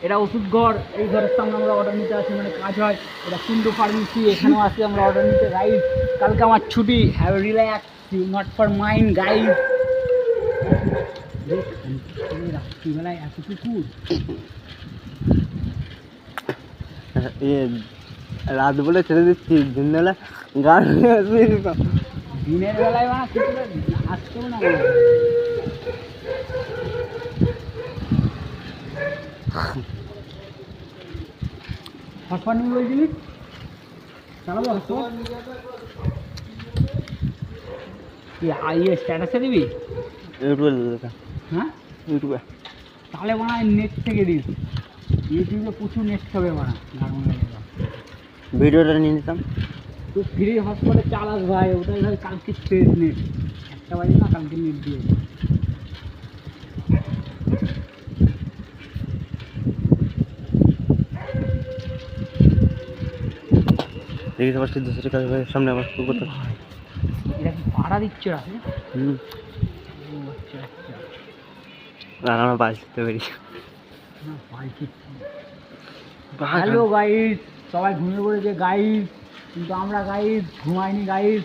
এটা ওষুধ ঘর, এই ঘরের সামনে আমরা অর্ডার নিতে আসি, মানে কাজ হয়। এটা কুন্ডু ফার্মেসি, এখানেও আসি আমরা অর্ডার নিতে। গাইজ কালকে আমার ছুটি, have relax, not for mind guys. রাত্রিবেলায় এত কুকুর, রাত বলে ছেড়ে দিচ্ছি, দিনবেলা গান দিনের বেলায় মানে কুকুরের আসতেও না। হসপার নিয়ে বলছিলি চালাবো হসপার? ইয়ে স্ট্যাটাসে দিবি? ইউটিউবে। হ্যাঁ ইউটিউবে তাহলে মনে হয় নেট থেকে দিস, ইউটিউবে প্রচুর নেট হবে মানে। ভিডিওটা নিয়ে নিতাম। তুই ফ্রি হসপিটালে চালাস ভাই, ওটাই ভাই কালকে শেষ নেট, 1টা বাজে না কালকে নেট দিয়ে। দেখি আবার সিদ্ধেশ্বরী কাজ সামনে আবার করতে। এটা কি ভাড়া দিচ্ছ রাখে? আমরা বাস দিতে পারি। হ্যালো গাইড, সবাই ঘুমিয়ে পড়েছে গাইড, কিন্তু আমরা গাইড ঘুমাইনি গাইড,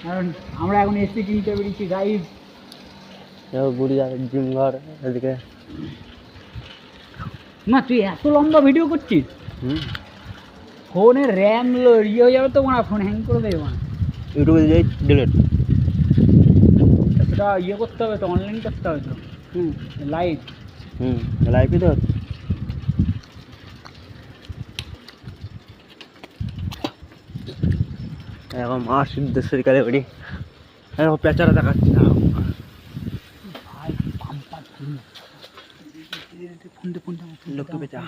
কারণ আমরা এখন এসি কিনতে পেরেছি গাইড। গুড়িয়া জিম ঘর এদিকে। না তুই এত লম্বা ভিডিও করছিস? হুম, ফোনের র্যাম ইয়ে হয়ে যাবে তো, মানে ফোন হ্যাং করে দেবে মানে। ইউটিউবে যাই ডিলেট। সেটা ইয়ে করতে হবে তো, অনলাইন করতে হবে তো। লাইভ। লাইভই তো। এখন মা সিদ্ধেশ্বরী কালে বাড়ি, এখন পেঁচারা দেখাচ্ছি না। ভাই পাম্পার ফোনটা লোকটা পেঁচা।